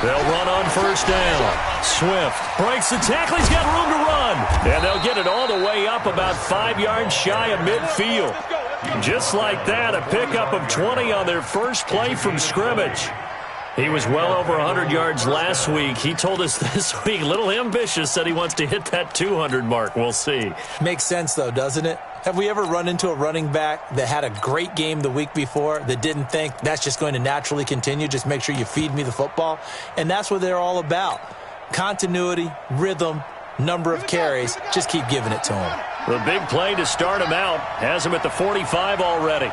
They'll run on first down. Swift breaks the tackle. He's got room to run. And they'll get it all the way up about 5 yards shy of midfield. Just like that, a pickup of 20 on their first play from scrimmage. He was well over 100 yards last week. He told us this week, a little ambitious, said he wants to hit that 200 mark. We'll see. Makes sense, though, doesn't it? Have we ever run into a running back that had a great game the week before that didn't think that's just going to naturally continue? Just make sure you feed me the football. And that's what they're all about. Continuity, rhythm, number of carries. Just keep giving it to him. The big play to start him out has him at the 45 already.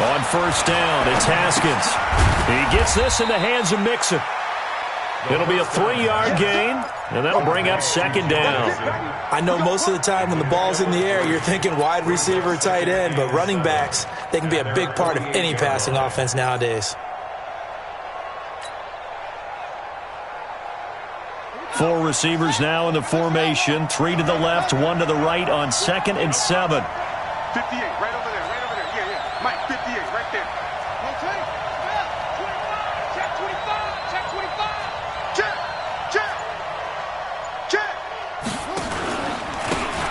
On first down, it's Haskins. He gets this in the hands of Mixon. It'll be a 3-yard gain, and that'll bring up second down. I know most of the time when the ball's in the air, you're thinking wide receiver, tight end, but running backs, they can be a big part of any passing offense nowadays. 4 receivers now in the formation. 3 to the left, 1 to the right on 2nd and 7. 58, right over there, right over there. Yeah. Mike, 58, right there. Check 25, check 25. Check.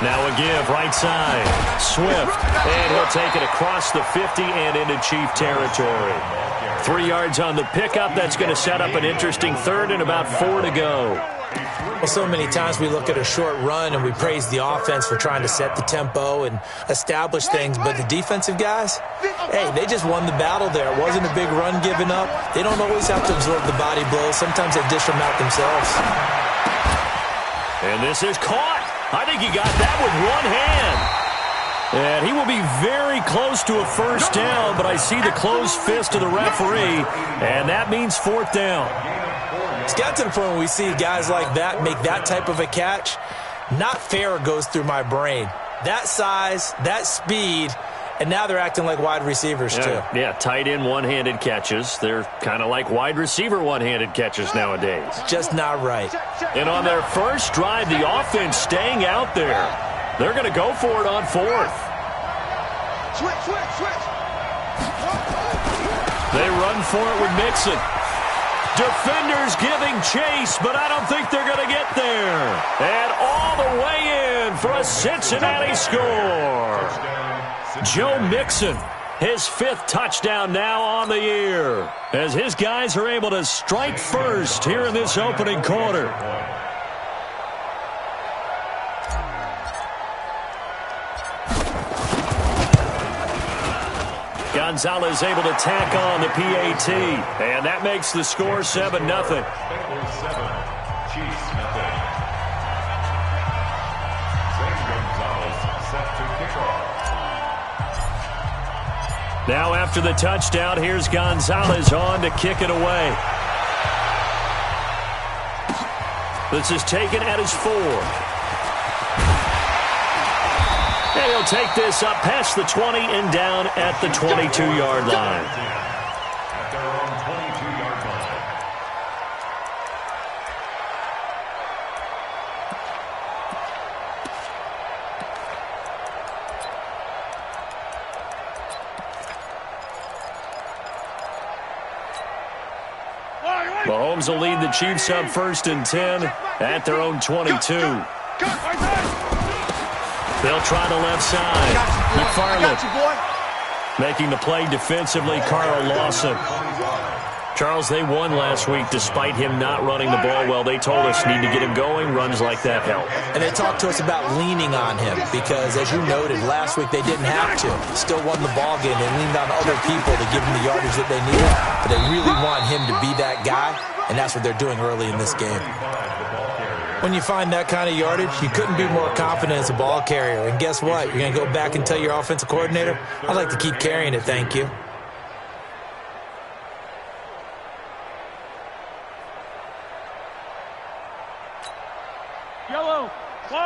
Now a give, right side. Swift, and he'll take it across the 50 and into Chief territory. 3 yards on the pickup. That's going to set up an interesting third and about 4 to go. Well, so many times we look at a short run and we praise the offense for trying to set the tempo and establish things, but the defensive guys, hey, they just won the battle there. It wasn't a big run given up. They don't always have to absorb the body blows. Sometimes they dish them out themselves. And this is caught. I think he got that with one hand. And he will be very close to a first down, but I see the closed fist of the referee, and that means 4th down. It's got to the point when we see guys like that make that type of a catch. Not fair goes through my brain. That size, that speed, and now they're acting like wide receivers too. Yeah, tight end one-handed catches. They're kind of like wide receiver one-handed catches nowadays. Just not right. And on their first drive, the offense staying out there. They're going to go for it on 4th. Switch. They run for it with Mixon. Defenders giving chase, but I don't think they're going to get there. And all the way in for a Cincinnati score. Joe Mixon, his 5th touchdown now on the year, as his guys are able to strike first here in this opening quarter. Gonzalez able to tack on the PAT, and that makes the score 7-0. Now after the touchdown, here's Gonzalez on to kick it away. This is taken at his 4. And he'll take this up past the 20 and down at the 22-yard line. At their own 22-yard line. Mahomes will lead the Chiefs up 1st and 10 at their own 22. They'll try the left side. McFarland making the play defensively, Carl Lawson. Charles, they won last week despite him not running the ball well. They told us need to get him going. Runs like that help. And they talked to us about leaning on him because, as you noted, last week they didn't have to. Still won the ball game. They leaned on other people to give them the yardage that they needed. But they really want him to be that guy, and that's what they're doing early in this game. When you find that kind of yardage, you couldn't be more confident as a ball carrier. And guess what? You're going to go back and tell your offensive coordinator, I'd like to keep carrying it, thank you. Yellow. 50.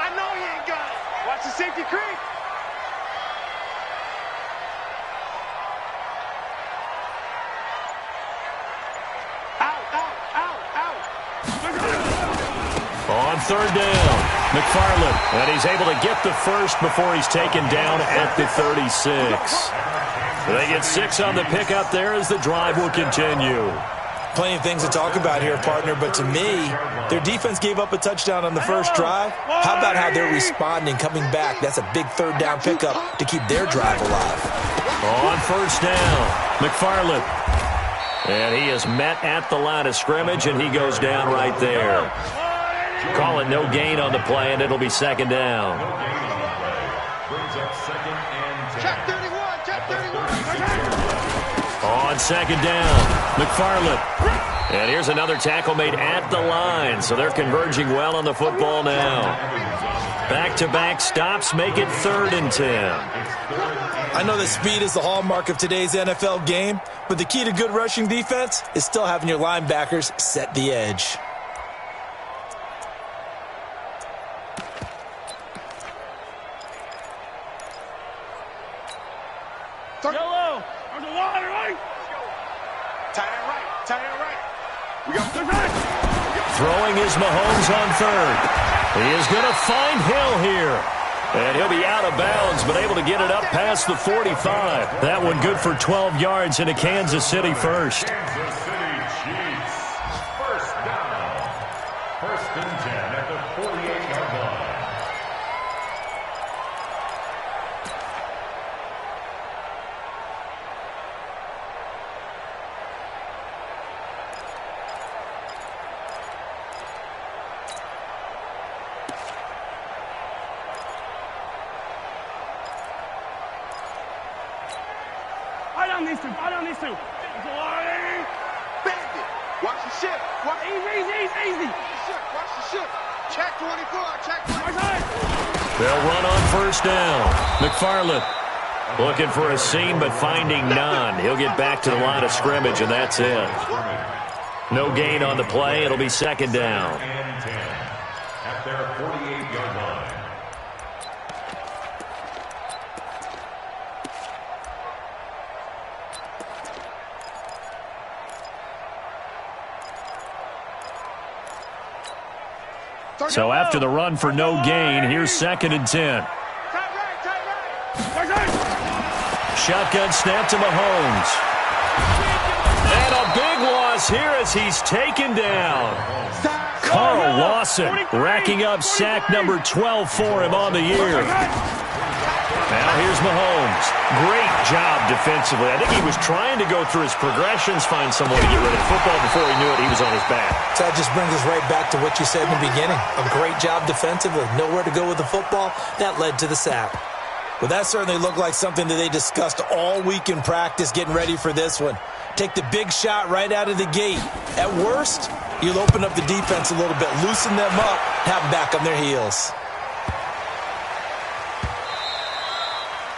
I know he ain't got it. Watch the safety creep. On on third down. McFarland, and he's able to get the first before he's taken down at the 36. They get 6 on the pickup there as the drive will continue. Plenty of things to talk about here, partner, but to me, their defense gave up a touchdown on the first drive. How about how they're responding, coming back? That's a big third down pickup to keep their drive alive. On first down, McFarland. And he is met at the line of scrimmage, and he goes down right there. Call it no gain on the play, and it'll be second down. Check 31, check 31. On second down, McFarland. And here's another tackle made at the line, so they're converging well on the football now. Back-to-back stops make it 3rd and 10. I know that speed is the hallmark of today's NFL game, but the key to good rushing defense is still having your linebackers set the edge. Yellow. On the line, right? Tight end right, tight end right. We got Throwing is Mahomes on third. He is going to find Hill here. And he'll be out of bounds, but able to get it up past the 45. That one good for 12 yards into Kansas City first. Kansas City Chiefs. First down. 1st and 10 at the 48-yard line. I don't need to. Bandit. Watch the ship. Watch Easy. Watch the ship. Check 24. Check 24. They'll run on first down. McFarland looking for a seam, but finding none. He'll get back to the line of scrimmage, and that's it. No gain on the play. It'll be second down. And 10 at their 48-yard line. So after the run for no gain, here's 2nd and 10. Shotgun snap to Mahomes. And a big loss here as he's taken down. Carl Lawson racking up sack number 12 for him on the year. Now here's Mahomes. Great job defensively. I think he was trying to go through his progressions, find some way to get rid of the football. Before he knew it, he was on his back. So that just brings us right back to what you said in the beginning. A great job defensively. Nowhere to go with the football. That led to the sack. Well, that certainly looked like something that they discussed all week in practice getting ready for this one. Take the big shot right out of the gate. At worst, you'll open up the defense a little bit, loosen them up, have them back on their heels.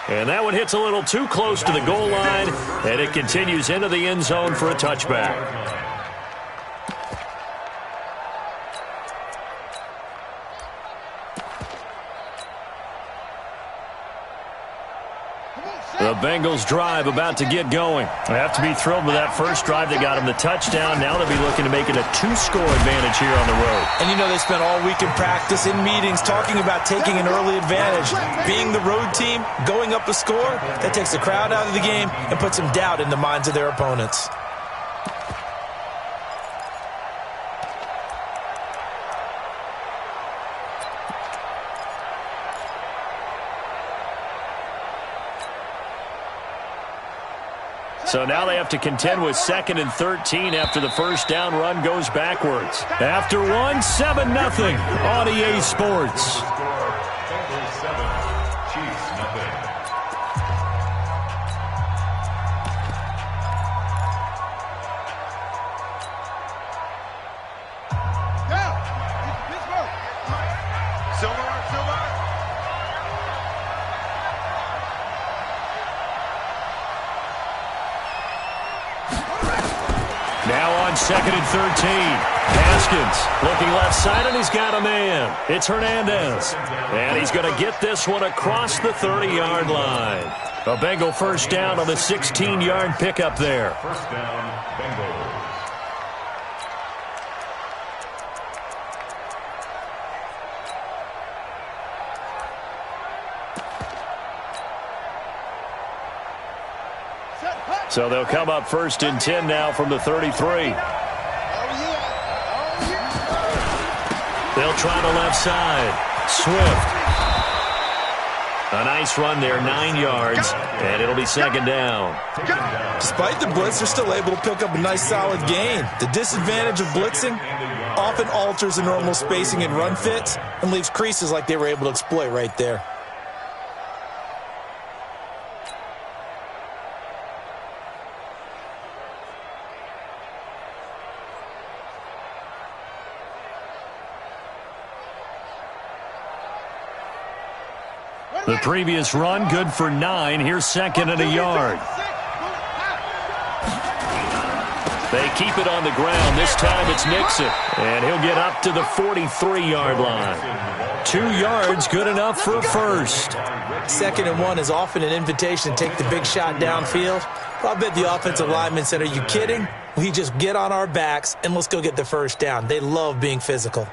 And that one hits a little too close to the goal line, and it continues into the end zone for a touchback. The Bengals drive about to get going. They have to be thrilled with that first drive that got them the touchdown. Now they'll be looking to make it a 2-score advantage here on the road. And you know they spent all week in practice, in meetings, talking about taking an early advantage. Being the road team, going up a score, that takes the crowd out of the game and puts some doubt in the minds of their opponents. So now they have to contend with 2nd and 13 after the first down run goes backwards. After 7-0 on EA Sports. Bengals 7, Chiefs nothing. Now on 2nd and 13. Haskins looking left side, and he's got a man. It's Hernandez. And he's going to get this one across the 30-yard line. A Bengal first down on the 16-yard pickup there. First down, Bengals. So they'll come up 1st and 10 now from the 33. They'll try the left side. Swift. A nice run there, 9 yards, and it'll be 2nd down. Despite the blitz, they're still able to pick up a nice solid gain. The disadvantage of blitzing often alters the normal spacing and run fits and leaves creases like they were able to exploit right there. The previous run, good for 9. Here's 2nd and a yard. They keep it on the ground. This time it's Nixon. And he'll get up to the 43-yard line. 2 yards, good enough for a first. 2nd and 1 is often an invitation to take the big shot downfield. But I bet the offensive lineman said, are you kidding? We just get on our backs and let's go get the first down. They love being physical.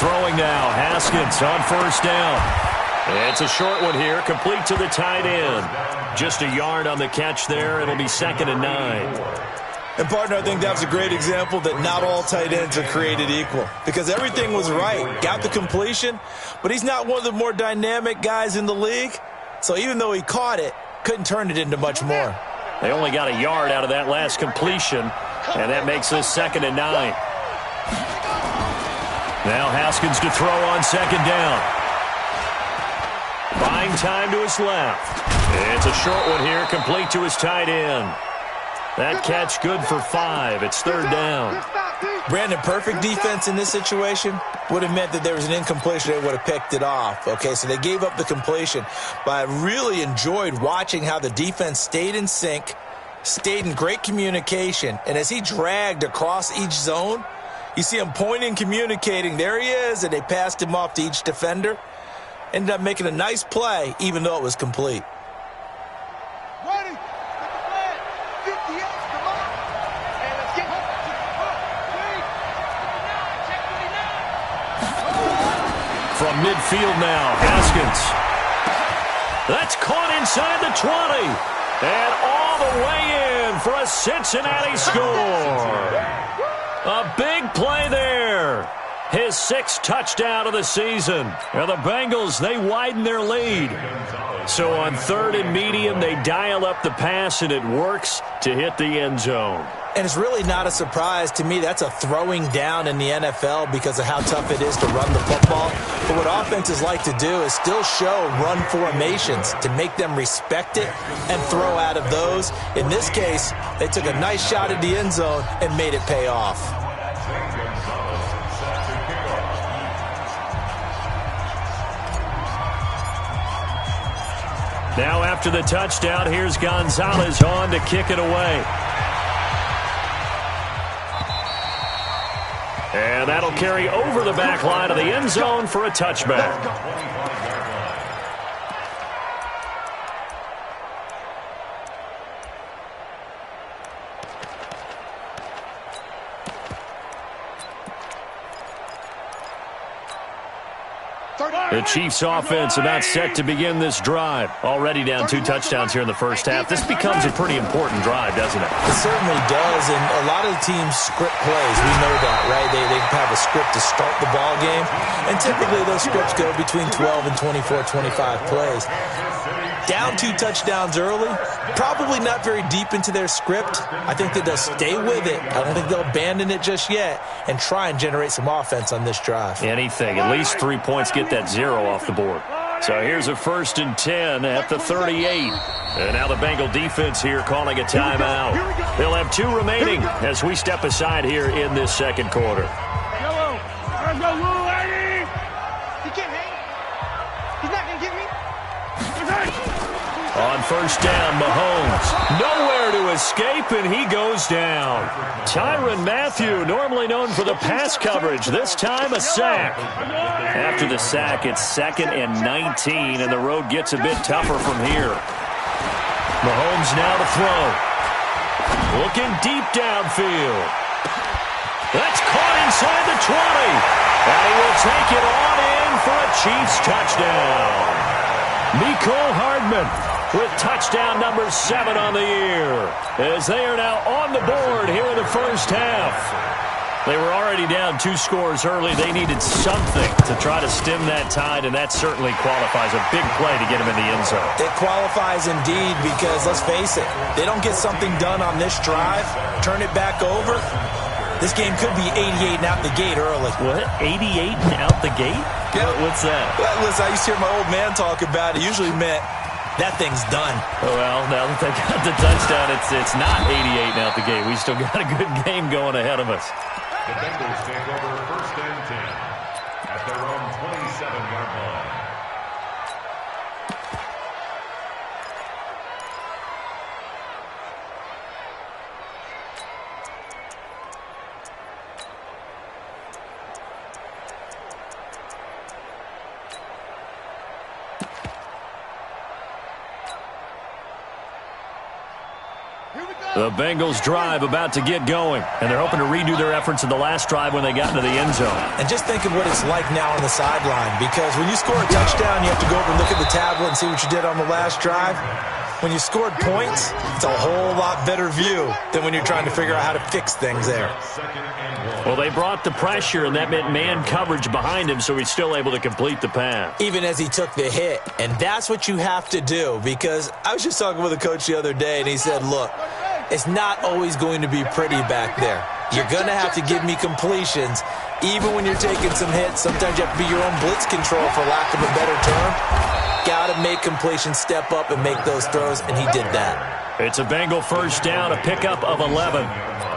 Throwing now, Haskins on 1st down. It's a short one here, complete to the tight end. Just a yard on the catch there. It'll be 2nd and 9. And, partner, I think that was a great example that not all tight ends are created equal. Because everything was right. Got the completion, but he's not one of the more dynamic guys in the league. So even though he caught it, couldn't turn it into much more. They only got a yard out of that last completion, and that makes this 2nd and 9. Now Haskins to throw on 2nd down. Buying time to his left. It's a short one here, complete to his tight end. That catch good for 5. It's 3rd down. Brandon, perfect defense in this situation would have meant that there was an incompletion. They would have picked it off. Okay, so they gave up the completion. But I really enjoyed watching how the defense stayed in sync, stayed in great communication, and as he dragged across each zone, you see him pointing, communicating. There he is, and they passed him off to each defender. Ended up making a nice play, even though it was complete. Ready? 58, come on. And let's get From midfield now, Haskins. That's caught inside the 20. And all the way in for a Cincinnati score. A big play there. His 6th touchdown of the season. And the Bengals, they widen their lead. So on 3rd and medium, they dial up the pass, and it works to hit the end zone. And it's really not a surprise to me. That's a throwing down in the NFL because of how tough it is to run the football. But what offenses like to do is still show run formations to make them respect it and throw out of those. In this case, they took a nice shot at the end zone and made it pay off. Now after the touchdown, here's Gonzalez on to kick it away. And that'll carry over the back line of the end zone for a touchback. The Chiefs offense about set to begin this drive. Already down 2 touchdowns here in the first half. This becomes a pretty important drive, doesn't it? It certainly does, and a lot of the teams script plays. We know that, right? They have a script to start the ball game, and typically those scripts go between 12 and 24, 25 plays. Down 2 touchdowns early, probably not very deep into their script. I think that they'll stay with it. I don't think they'll abandon it just yet and try and generate some offense on this drive. Anything. At least 3 points, get that 0 off the board. So here's a 1st and 10 at the 38. And now the Bengal defense here calling a timeout. They'll have 2 remaining as we step aside here in this second quarter. Yellow. Let's go, Lou, lady. He can't hang. He's not going to get me. On 1st down, Mahomes. Nowhere to escape, and he goes down. Tyrann Mathieu, normally known for the pass coverage, this time a sack. After the sack, it's 2nd and 19, and the road gets a bit tougher from here. Mahomes now to throw. Looking deep downfield. That's caught inside the 20. And he will take it on in for a Chiefs touchdown. Mecole Hardman with touchdown number 7 on the year, as they are now on the board here in the first half. They were already down 2 scores early. They needed something to try to stem that tide, and that certainly qualifies. A big play to get him in the end zone. It qualifies indeed because, let's face it, they don't get something done on this drive, turn it back over, this game could be 88 and out the gate early. What? 88 and out the gate? Yeah. What's that? Well, listen, I used to hear my old man talk about it. Usually meant that thing's done. Well, now that they got the touchdown, it's not 88 and out the gate. We still got a good game going ahead of us. The Bengals take over first and 10 at their own 27-yard line. The Bengals drive about to get going, and they're hoping to redo their efforts in the last drive when they got into the end zone. And just think of what it's like now on the sideline, because when you score a touchdown, you have to go over and look at the tablet and see what you did on the last drive. When you scored points, it's a whole lot better view than when you're trying to figure out how to fix things there. Well, they brought the pressure, and that meant man coverage behind him, so he's still able to complete the pass. Even as he took the hit, and that's what you have to do, because I was just talking with a coach the other day, and he said, look, it's not always going to be pretty back there. You're going to have to give me completions. Even when you're taking some hits, sometimes you have to be your own blitz control, for lack of a better term. Got to make completions, step up and make those throws, and he did that. It's a Bengal first down, a pickup of 11.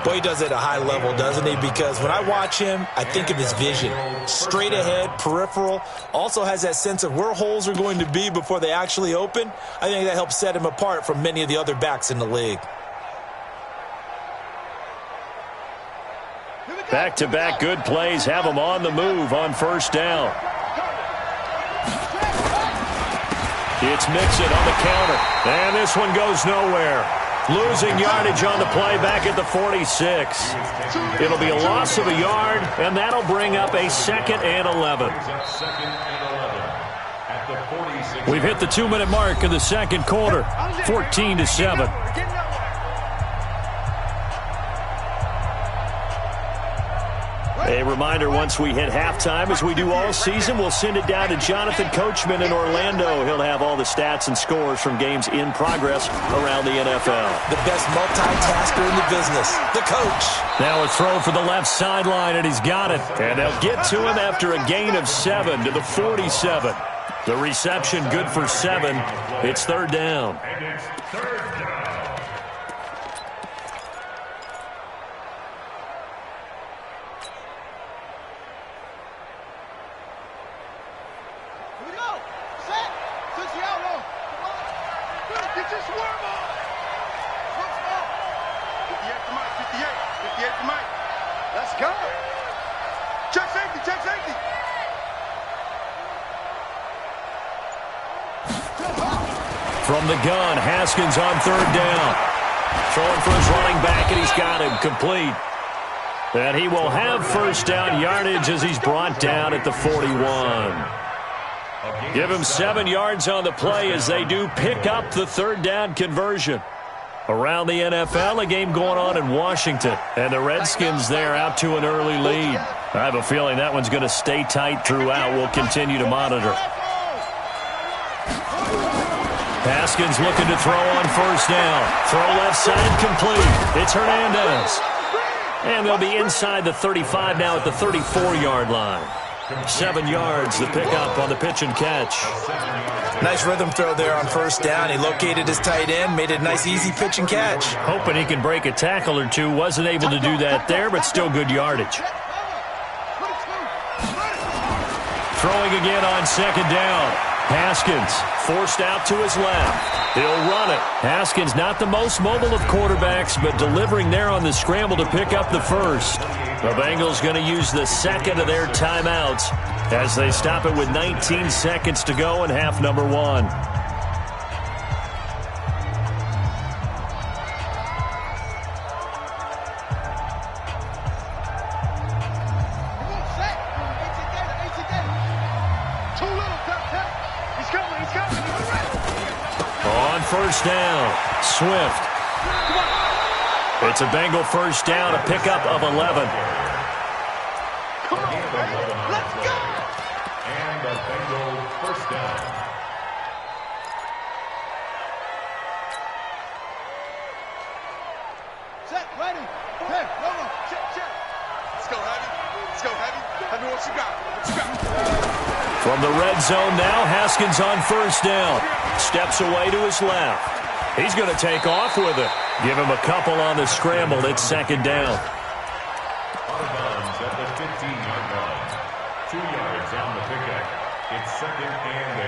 Boy, he does it at a high level, doesn't he? Because when I watch him, I think of his vision. Straight ahead, peripheral. Also has that sense of where holes are going to be before they actually open. I think that helps set him apart from many of the other backs in the league. Back-to-back good plays have him on the move on first down. It's Mixon on the counter, and this one goes nowhere. Losing yardage on the play back at the 46. It'll be a loss of a yard, and that'll bring up a 2nd and 11. We've hit the 2-minute mark in the second quarter, 14-7. A reminder, once we hit halftime, as we do all season, we'll send it down to Jonathan Coachman in Orlando. He'll have all the stats and scores from games in progress around the NFL. The best multitasker in the business, the coach. Now a throw for the left sideline, and he's got it. And they'll get to him after a gain of 7 to the 47. The reception good for 7. It's third down. And it's third down. From the gun, Haskins on third down. Throwing for his running back, and he's got him complete. And he will have first down yardage as he's brought down at the 41. Give him 7 yards on the play as they do pick up the third down conversion. Around the NFL, a game going on in Washington. And the Redskins there out to an early lead. I have a feeling that one's going to stay tight throughout. We'll continue to monitor. Haskins looking to throw on first down. Throw left side complete. It's Hernandez. And they'll be inside the 35 now at the 34-yard line. 7 yards, the pickup on the pitch and catch. Nice rhythm throw there on first down. He located his tight end, made it a nice, easy pitch and catch. Hoping he can break a tackle or two. Wasn't able to do that there, but still good yardage. Throwing again on second down. Haskins forced out to his left. He'll run it. Haskins not the most mobile of quarterbacks, but delivering there on the scramble to pick up the first. The Bengals going to use the second of their timeouts as they stop it with 19 seconds to go in half number 1. first down. Swift. It's a Bengal first down, a pickup of 11. Come on, baby. Let's go. And a Bengal first down. Set, ready. Hey, come on. Check. Let's go, Heavy. Let's go, Heavy. Heavy, what you got? What you got? From the red zone now, Haskins on first down. Steps away to his left. He's going to take off with it. Give him a couple on the scramble. It's second down. Out of bounds at the 15-yard line. 2 yards on the pickup. It's second and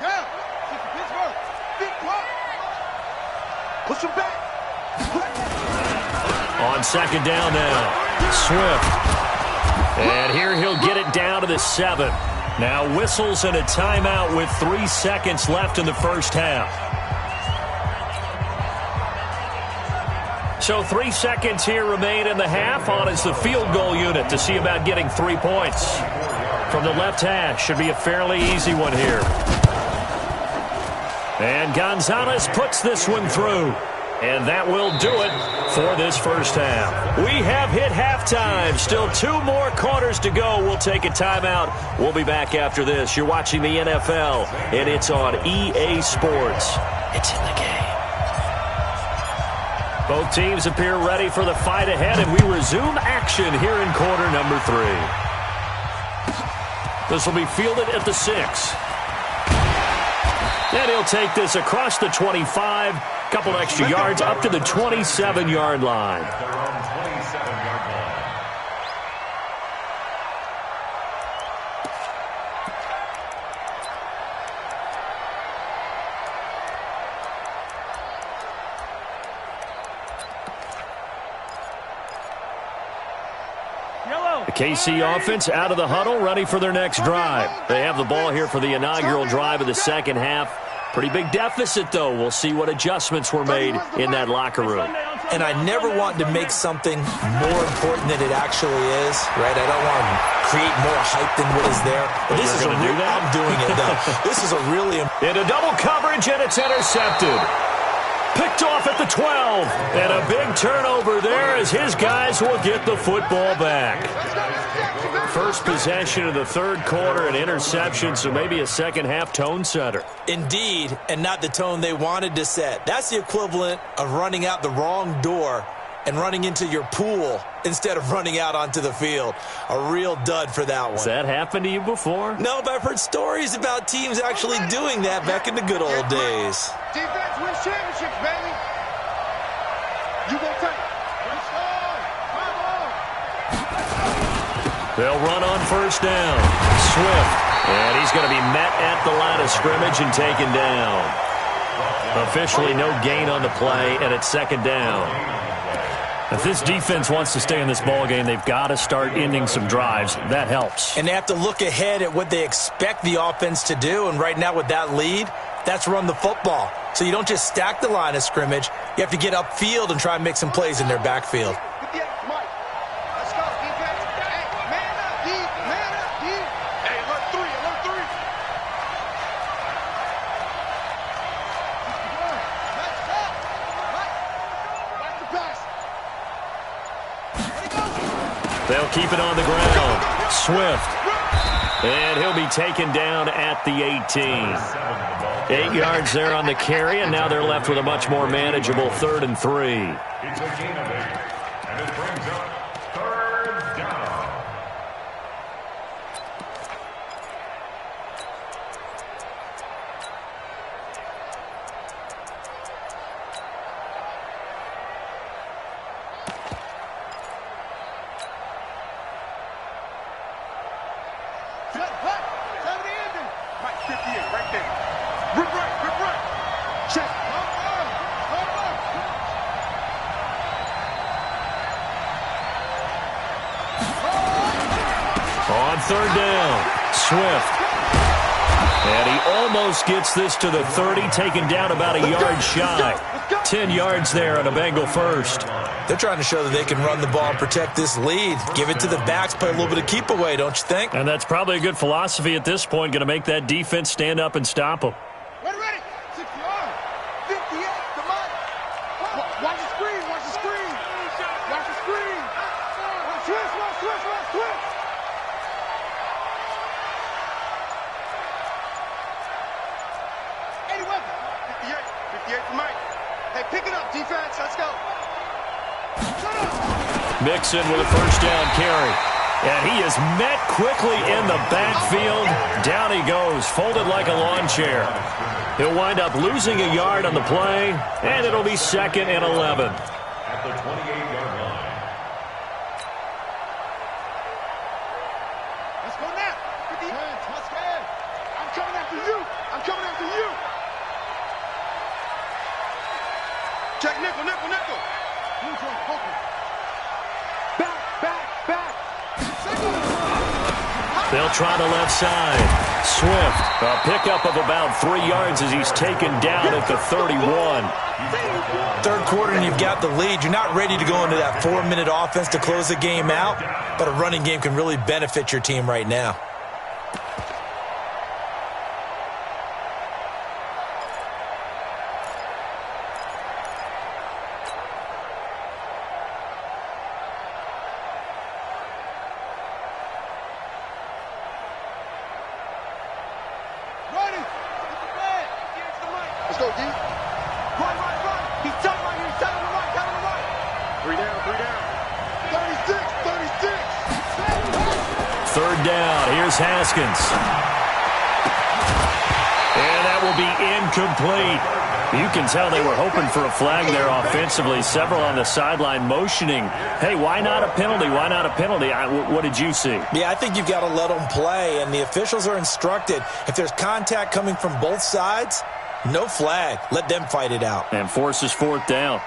8. Down. Pittsburgh. Big block. Push him back. On second down now, Swift. And here he'll get it down to the 7. Now whistles and a timeout with 3 seconds left in the first half. So 3 seconds here remain in the half. On is the field goal unit to see about getting 3 points. From the left hash, should be a fairly easy one here. And Gonzalez puts this one through. And that will do it for this first half. We have hit halftime. Still 2 more quarters to go. We'll take a timeout. We'll be back after this. You're watching the NFL, and it's on EA Sports. It's in the game. Both teams appear ready for the fight ahead, and we resume action here in quarter number 3. This will be fielded at the 6. And he'll take this across the 25, couple extra yards up to the 27-yard line. They're on 27-yard line. The KC offense out of the huddle, ready for their next drive. They have the ball here for the inaugural drive of the second half. Pretty big deficit, though. We'll see what adjustments were made in that locker room. And I never want to make something more important than it actually is, right? I don't want to create more hype than what is there. But this is a real, I'm doing it, though. This is a really... Into double coverage, and it's intercepted. Picked off at the 12. And a big turnover there as his guys will get the football back. First possession of the third quarter, an interception, so maybe a second-half tone setter. Indeed, and not the tone they wanted to set. That's the equivalent of running out the wrong door and running into your pool instead of running out onto the field. A real dud for that one. Has that happened to you before? No, but I've heard stories about teams actually doing that back in the good old days. Defense wins championships, baby. You go take it. They'll run on first down. Swift. And he's going to be met at the line of scrimmage and taken down. Officially no gain on the play, and it's second down. If this defense wants to stay in this ballgame, they've got to start ending some drives. That helps. And they have to look ahead at what they expect the offense to do. And right now with that lead, that's run the football. So you don't just stack the line of scrimmage. You have to get upfield and try and make some plays in their backfield. They'll keep it on the ground. Swift. And he'll be taken down at the 18. 8 yards there on the carry, and now they're left with a much more manageable 3rd and 3. It's a gain of 8, and it brings up third down. On third down, Swift. And he almost gets this to the 30, taken down about a yard shy. 10 yards there on a Bengal first. They're trying to show that they can run the ball and protect this lead. Give it to the backs, play a little bit of keep away, don't you think? And that's probably a good philosophy at this point, going to make that defense stand up and stop them. Ready. 60 yards. 58. Come on. Watch the screen. Watch the screen. Watch the screen. Switch. Anyway, 58 for Mike. Hey, pick it up, defense. Let's go. Mixon with a first down carry. And he is met quickly in the backfield. Down he goes, folded like a lawn chair. He'll wind up losing a yard on the play, and it'll be 2nd and 11. At the 28-yard line. Let's go now. 50 yards. Let's go. I'm coming after you. Check nickel. Back. They'll try the left side. Swift, a pickup of about 3 yards as he's taken down at the 31. Third quarter and you've got the lead. You're not ready to go into that 4-minute offense to close the game out, but a running game can really benefit your team right now. Let's go, D. Run. He's telling the right. 3 down. 36. Third down. Here's Haskins. And that will be incomplete. You can tell they were hoping for a flag there offensively. Several on the sideline motioning, hey, why not a penalty? What did you see? Yeah, I think you've got to let them play, and the officials are instructed. If there's contact coming from both sides, no flag. Let them fight it out. And forces 4th down.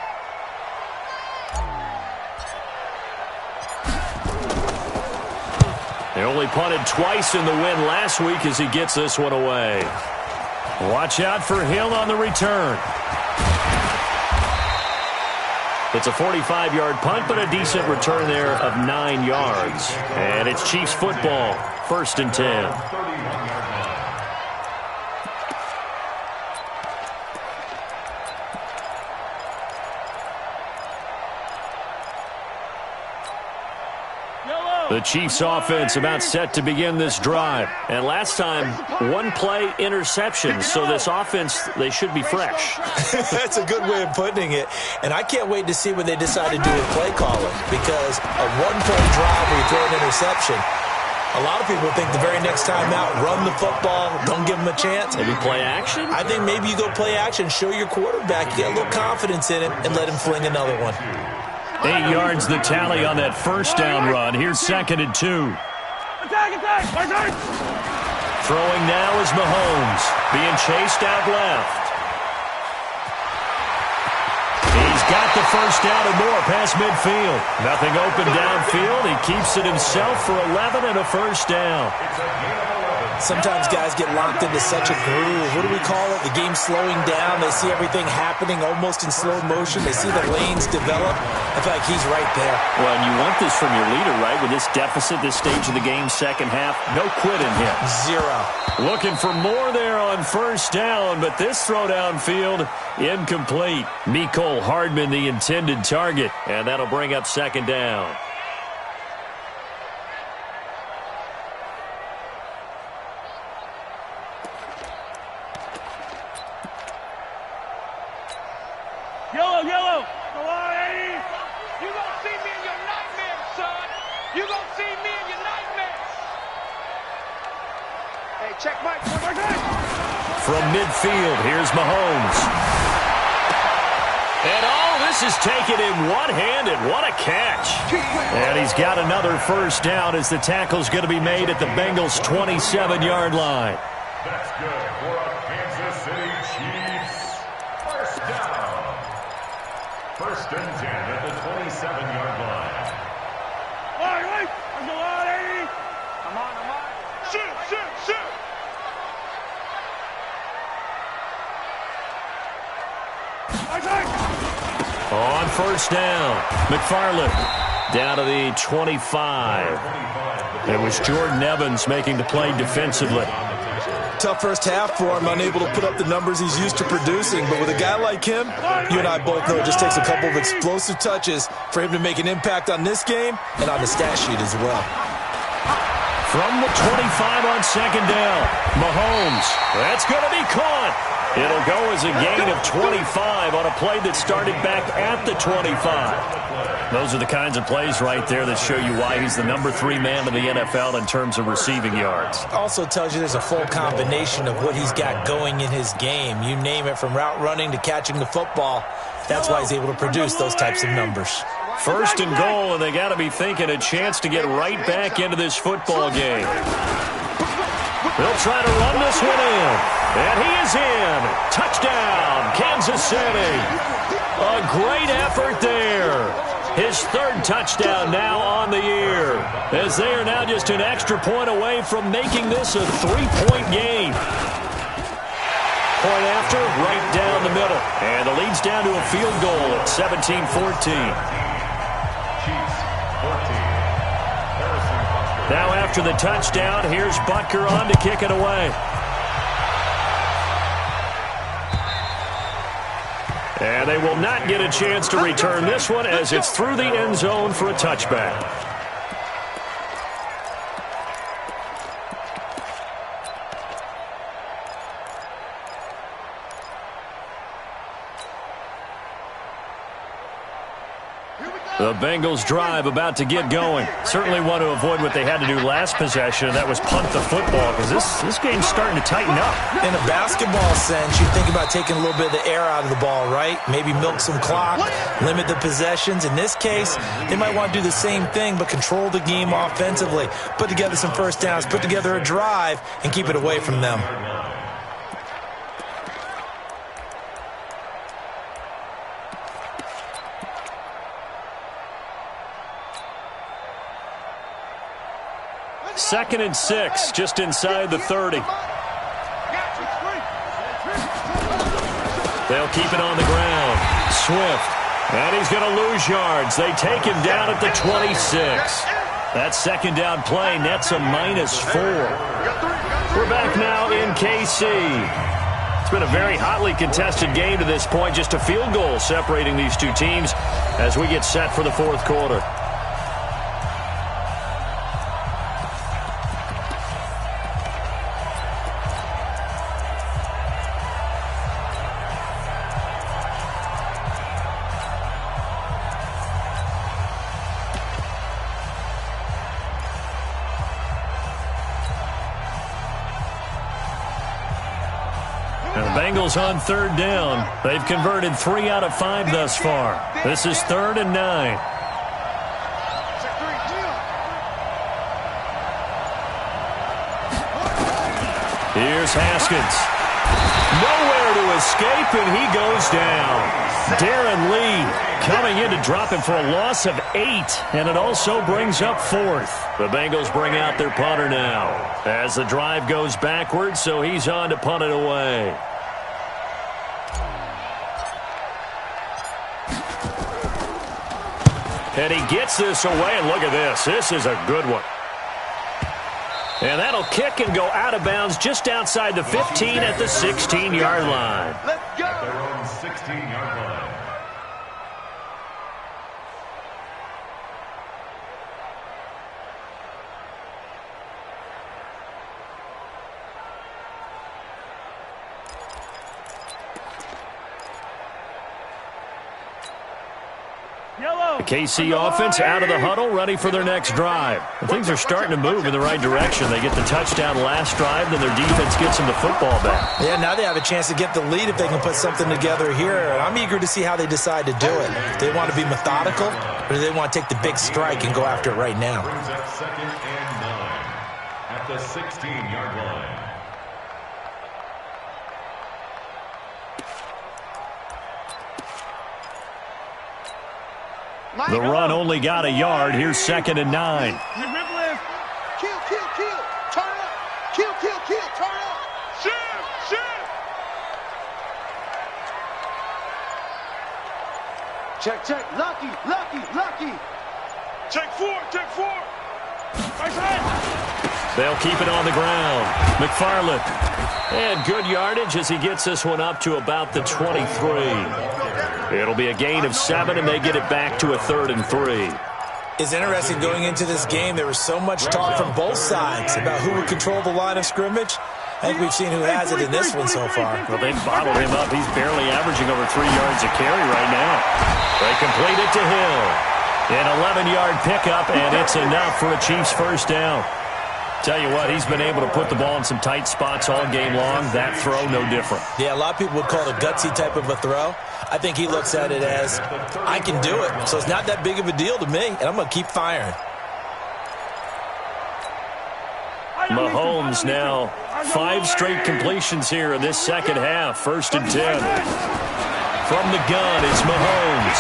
They only punted twice in the win last week as he gets this one away. Watch out for Hill on the return. It's a 45-yard punt, but a decent return there of 9 yards. And it's Chiefs football, 1st and 10. The Chiefs offense about set to begin this drive. And last time, 1-play interception. So this offense, they should be fresh. That's a good way of putting it. And I can't wait to see what they decide to do with play calling. Because a 1-play drive where you throw an interception, a lot of people think the very next time out, run the football, don't give them a chance. Maybe play action? I think maybe you go play action, show your quarterback, get a little confidence in him, and let him fling another one. 8 yards the tally on that first down run. Here's 2nd and 2. Throwing now is Mahomes. Being chased out left. He's got the first down and more past midfield. Nothing open downfield. He keeps it himself for 11 and a first down. Sometimes guys get locked into such a groove. What do we call it? The game slowing down. They see everything happening almost in slow motion. They see the lanes develop. I feel like he's right there. Well, and you want this from your leader, right? With this deficit, this stage of the game, second half, no quitting him. 0. Looking for more there on first down, but this throw downfield, incomplete. Mecole Hardman, the intended target, and that'll bring up 2nd down. Yellow. Go on, Eddie. You gonna see me in your nightmares, son. You gonna see me in your nightmares. Hey, check Mike. From midfield, here's Mahomes. And this is taken in one-handed. What a catch. And he's got another first down as the tackle's going to be made at the Bengals' 27-yard line. That's good for a Kansas City Chiefs. First down. 1st and 10 at the 27-yard line. Wait. There's a lot, Eddie. Come on. Shoot. On first down, McFarland down to the 25. It was Jordan Evans making the play defensively. Tough first half for him, unable to put up the numbers he's used to producing. But with a guy like him, you and I both know it just takes a couple of explosive touches for him to make an impact on this game and on the stat sheet as well. From the 25 on second down, Mahomes. That's going to be caught. It'll go as a gain of 25 on a play that started back at the 25. Those are the kinds of plays right there that show you why he's the number 3 man in the NFL in terms of receiving yards. Also tells you there's a full combination of what he's got going in his game. You name it, from route running to catching the football. That's why he's able to produce those types of numbers. First and goal, and they got to be thinking a chance to get right back into this football game. They'll try to run this one in, and he is in. Touchdown, Kansas City. A great effort there. His 3rd touchdown now on the year, as they are now just an extra point away from making this a 3-point game. Point after, right down the middle, and the lead's down to a field goal at 17-14. Now after the touchdown, here's Butker on to kick it away. And they will not get a chance to return this one as it's through the end zone for a touchback. The Bengals drive about to get going. Certainly want to avoid what they had to do last possession, and that was punt the football, because this game's starting to tighten up. In a basketball sense, you think about taking a little bit of the air out of the ball, right? Maybe milk some clock, limit the possessions. In this case, they might want to do the same thing, but control the game offensively. Put together some first downs, put together a drive, and keep it away from them. Second and 6, just inside the 30. They'll keep it on the ground. Swift. And he's going to lose yards. They take him down at the 26. That second down play nets a -4. We're back now in KC. It's been a very hotly contested game to this point. Just a field goal separating these two teams as we get set for the 4th quarter. Bengals on 3rd down. They've converted 3 out of 5 thus far. This is 3rd and 9. Here's Haskins. Nowhere to escape, and he goes down. Darren Lee coming in to drop him for a loss of 8, and it also brings up 4th. The Bengals bring out their punter now as the drive goes backwards, so he's on to punt it away. And he gets this away, and look at this. This is a good one. And that'll kick and go out of bounds just outside the 15 at the 16-yard line. Let's go. At their own 16-yard line. The KC offense out of the huddle, ready for their next drive. And things are starting to move in the right direction. They get the touchdown last drive, then their defense gets them the football back. Yeah, now they have a chance to get the lead if they can put something together here. I'm eager to see how they decide to do it. Do they want to be methodical, or do they want to take the big strike and go after it right now? Brings up 2nd and 9 at the 16-yard line. The run only got a yard. Here's 2nd and 9. Kill, kill, kill. Turn up. Kill, kill, kill. Turn up. Shift, shift. Check, check. Lucky. Check four. Right side. They'll keep it on the ground. McFarland. And good yardage as he gets this one up to about the 23. It'll be a gain of 7, and they get it back to a 3rd and 3. It's interesting going into this game. There was so much talk from both sides about who would control the line of scrimmage. I think we've seen who has it in this one so far. Well, they've bottled him up. He's barely averaging over 3 yards a carry right now. They complete it to Hill. An 11-yard pickup, and it's enough for a Chiefs first down. Tell you what, he's been able to put the ball in some tight spots all game long. That throw, no different. Yeah, a lot of people would call it a gutsy type of a throw. I think he looks at it as, I can do it, so it's not that big of a deal to me, and I'm going to keep firing. Mahomes now 5 straight completions here in this second half. 1st and 10. From the gun, it's Mahomes.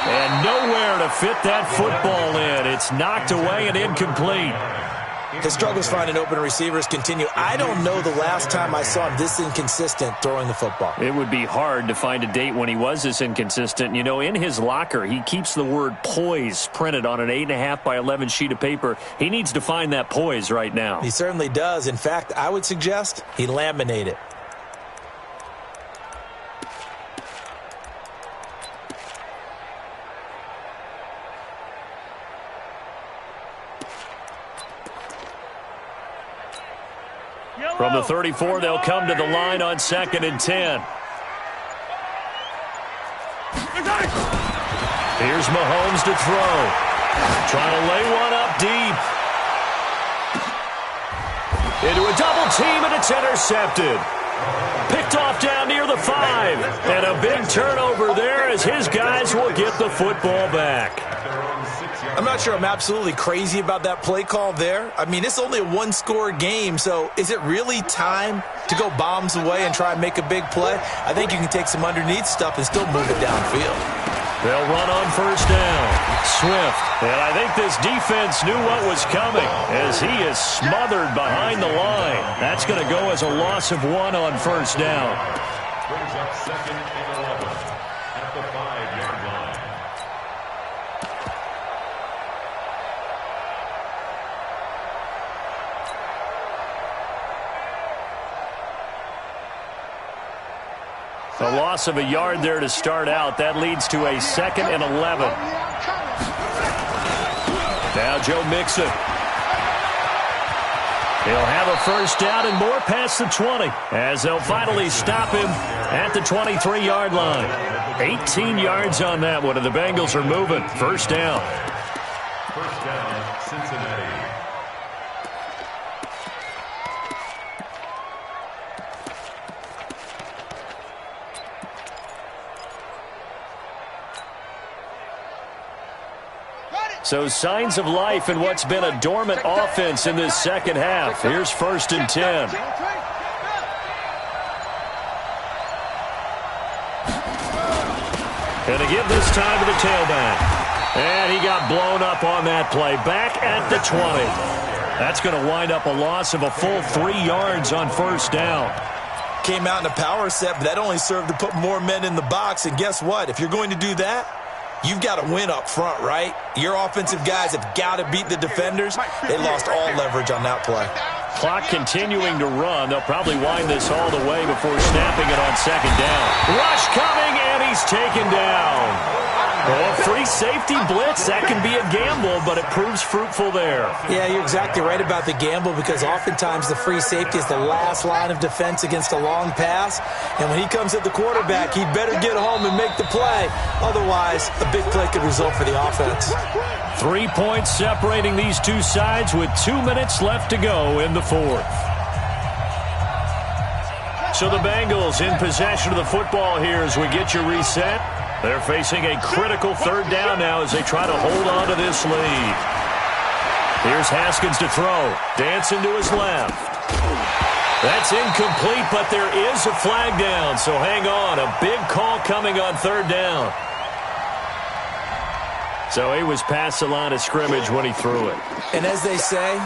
And nowhere to fit that football in. It's knocked away and incomplete. His struggles finding open receivers continue. I don't know the last time I saw him this inconsistent throwing the football. It would be hard to find a date when he was this inconsistent. You know, in his locker, he keeps the word poise printed on an 8.5 by 11 sheet of paper. He needs to find that poise right now. He certainly does. In fact, I would suggest he laminate it. From the 34, they'll come to the line on 2nd and 10. Here's Mahomes to throw. Trying to lay one up deep. Into a double team, and it's intercepted. Picked off down near the 5. And a big turnover there as his guys will get the football back. I'm not sure I'm absolutely crazy about that play call there. I mean, it's only a one-score game, so is it really time to go bombs away and try and make a big play? I think you can take some underneath stuff and still move it downfield. They'll run on 1st down. Swift. And I think this defense knew what was coming as he is smothered behind the line. That's going to go as a loss of 1 on 1st down. Brings up 2nd and 11 at the 5-yard line. A loss of a yard there to start out. That leads to a 2nd and 11. Now Joe Mixon. He'll have a 1st down and more past the 20 as they'll finally stop him at the 23-yard line. 18 yards on that one, and the Bengals are moving. 1st down. 1st down, Cincinnati. So signs of life in what's been a dormant offense in this second half. Here's 1st and 10. And to give this time to the tailback. And he got blown up on that play. Back at the 20. That's going to wind up a loss of a full 3 yards on 1st down. Came out in a power set, but that only served to put more men in the box. And guess what? If you're going to do that, you've got to win up front, right? Your offensive guys have got to beat the defenders. They lost all leverage on that play. Clock continuing to run. They'll probably wind this all the way before snapping it on 2nd down. Rush coming, and he's taken down. Oh, free safety blitz. That can be a gamble, but it proves fruitful there. Yeah, you're exactly right about the gamble because oftentimes the free safety is the last line of defense against a long pass. And when he comes at the quarterback, he better get home and make the play. Otherwise, a big play could result for the offense. 3 points separating these two sides with 2 minutes left to go in the 4th. So the Bengals in possession of the football here as we get you reset. They're facing a critical 3rd down now as they try to hold on to this lead. Here's Haskins to throw. Dancing to his left. That's incomplete, but there is a flag down, so hang on. A big call coming on 3rd down. So he was past the line of scrimmage when he threw it. And as they say,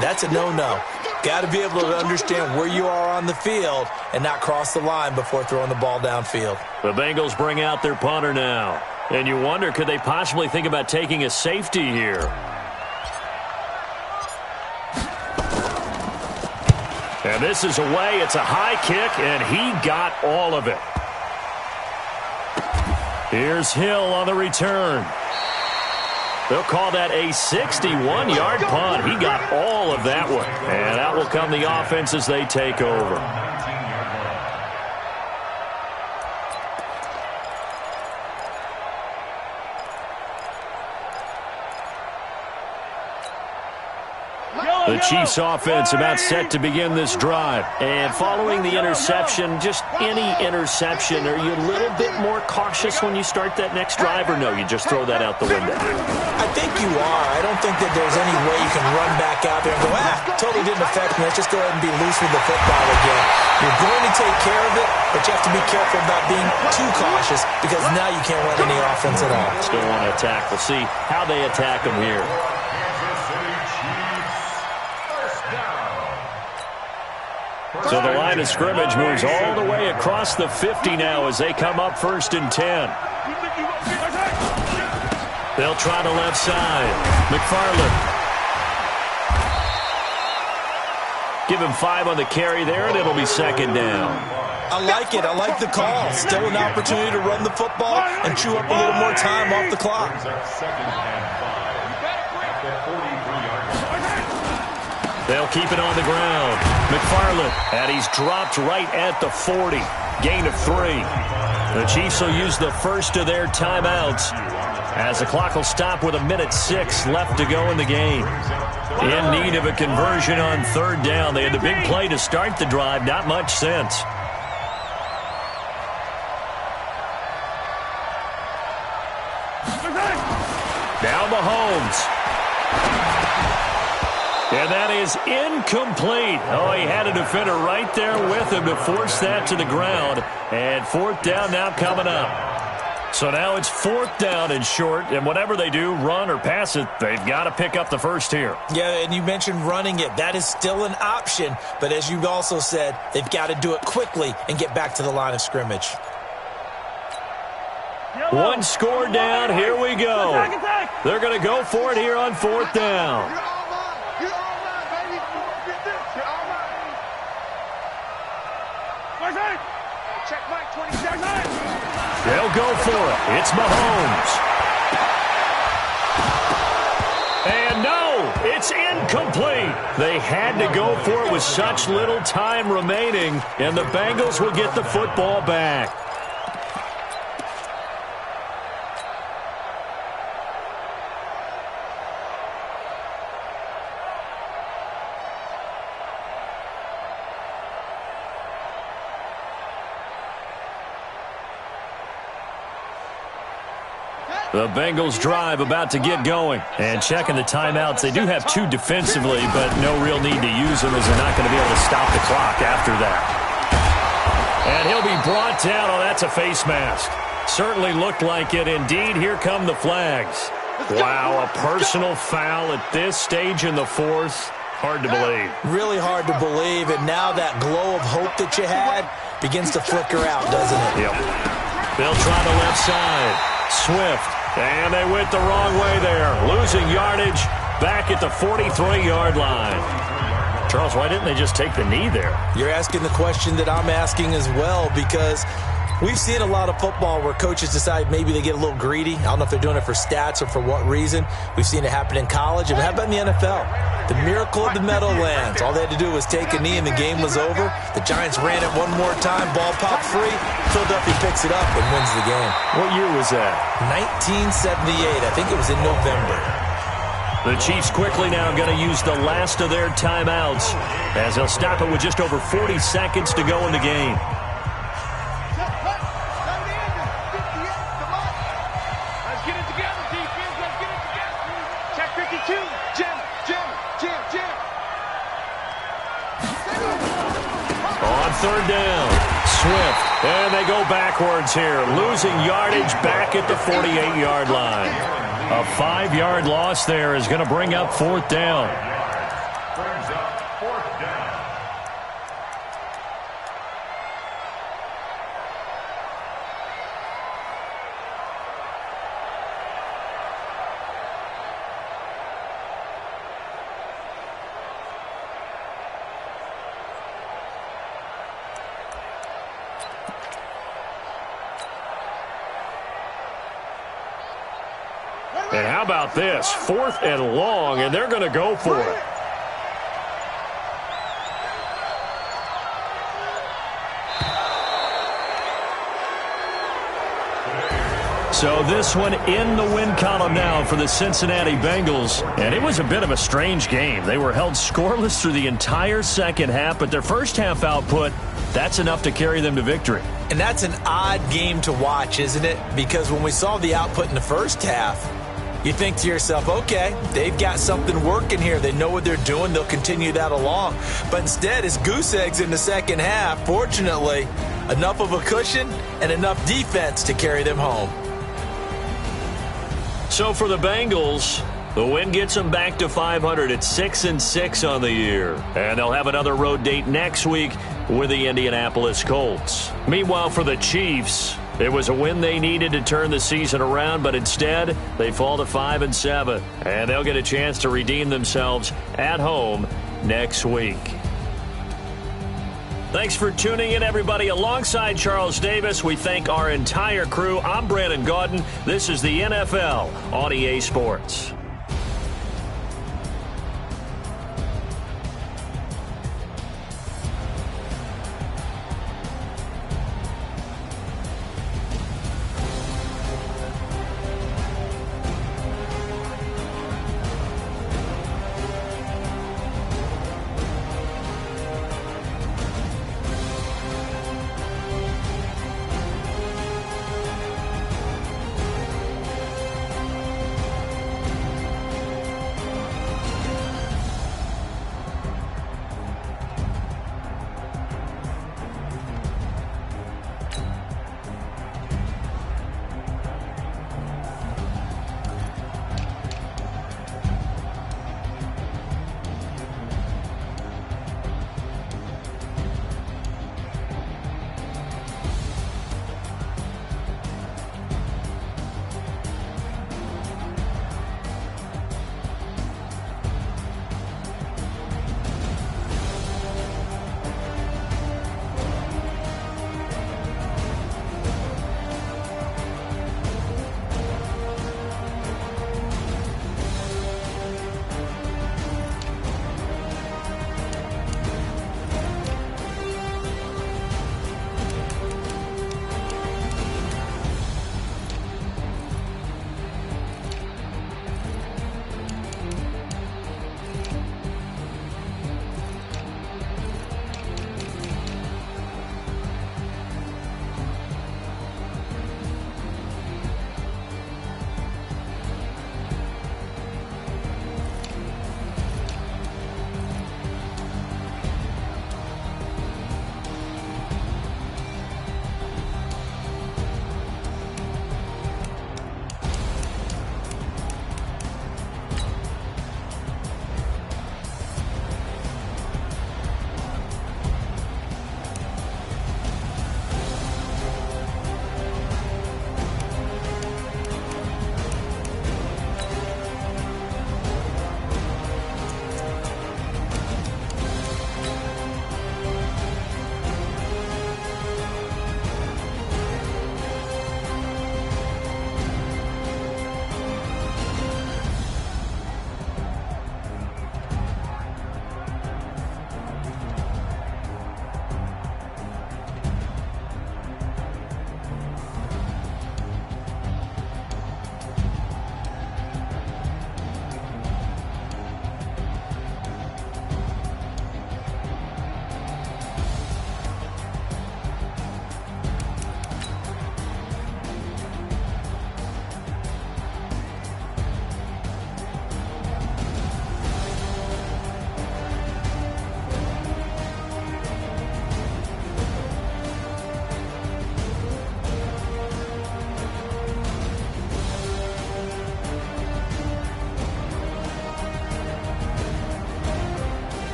that's a no-no. Got to be able to understand where you are on the field and not cross the line before throwing the ball downfield. The Bengals bring out their punter now. And you wonder, could they possibly think about taking a safety here? And this is away. It's a high kick, and he got all of it. Here's Hill on the return. They'll call that a 61-yard punt. He got all of that one. And out will come the offense as they take over. The Chiefs offense about set to begin this drive. And following the interception, just any interception, are you a little bit more cautious when you start that next drive, or no, you just throw that out the window? I think you are. I don't think that there's any way you can run back out there and go, totally didn't affect me. Let's just go ahead and be loose with the football again. You're going to take care of it, but you have to be careful about being too cautious because now you can't run any offense at all. Still want to attack. We'll see how they attack them here. So the line of scrimmage moves all the way across the 50 now as they come up 1st and 10. They'll try the left side. McFarland. Give him 5 on the carry there, and it'll be 2nd down. I like it. I like the call. Still an opportunity to run the football and chew up a little more time off the clock. They'll keep it on the ground. McFarland, and he's dropped right at the 40. Gain of 3. The Chiefs will use the first of their timeouts as the clock will stop with 1:06 left to go in the game. In need of a conversion on 3rd down. They had the big play to start the drive. Not much since. Now Mahomes. And that is incomplete. Oh, he had a defender right there with him to force that to the ground. And 4th down now coming up. So now it's 4th down and short. And whatever they do, run or pass it, they've got to pick up the first here. Yeah, and you mentioned running it. That is still an option. But as you also said, they've got to do it quickly and get back to the line of scrimmage. One score down. Here we go. They're going to go for it here on 4th down. They'll go for it. It's Mahomes. And no, it's incomplete. They had to go for it with such little time remaining, and the Bengals will get the football back. The Bengals drive about to get going. And checking the timeouts, they do have 2 defensively, but no real need to use them as they're not going to be able to stop the clock after that. And he'll be brought down. Oh, that's a face mask. Certainly looked like it. Indeed, here come the flags. Wow, a personal foul at this stage in the 4th. Hard to believe. Really hard to believe, and now that glow of hope that you had begins to flicker out, doesn't it? Yep. They'll try the left side. Swift. And they went the wrong way there. Losing yardage back at the 43-yard line. Charles, why didn't they just take the knee there? You're asking the question that I'm asking as well, because we've seen a lot of football where coaches decide maybe they get a little greedy. I don't know if they're doing it for stats or for what reason. We've seen it happen in college. And how about in the NFL? The miracle of the Meadowlands. All they had to do was take a knee and the game was over. The Giants ran it one more time. Ball popped free. Philadelphia picks it up and wins the game. What year was that? 1978. I think it was in November. The Chiefs quickly now going to use the last of their timeouts as they'll stop it with just over 40 seconds to go in the game. Let's get it together, defense. Let's get it together. Check 52. Jim. On 3rd down, Swift, and they go backwards here, losing yardage back at the 48-yard line. A 5-yard loss there is going to bring up 4th down. Brings up 4th down. And how about this? 4th and long, and they're going to go for it. So this one in the win column now for the Cincinnati Bengals. And it was a bit of a strange game. They were held scoreless through the entire second half, but their first half output, that's enough to carry them to victory. And that's an odd game to watch, isn't it? Because when we saw the output in the first half, you think to yourself, okay, they've got something working here. They know what they're doing. They'll continue that along. But instead, it's goose eggs in the second half. Fortunately, enough of a cushion and enough defense to carry them home. So for the Bengals, the win gets them back to 500 at 6-6 on the year. And they'll have another road date next week with the Indianapolis Colts. Meanwhile, for the Chiefs, it was a win they needed to turn the season around, but instead they fall to 5-7. And they'll get a chance to redeem themselves at home next week. Thanks for tuning in, everybody. Alongside Charles Davis, we thank our entire crew. I'm Brandon Gaudin. This is the NFL on EA Sports.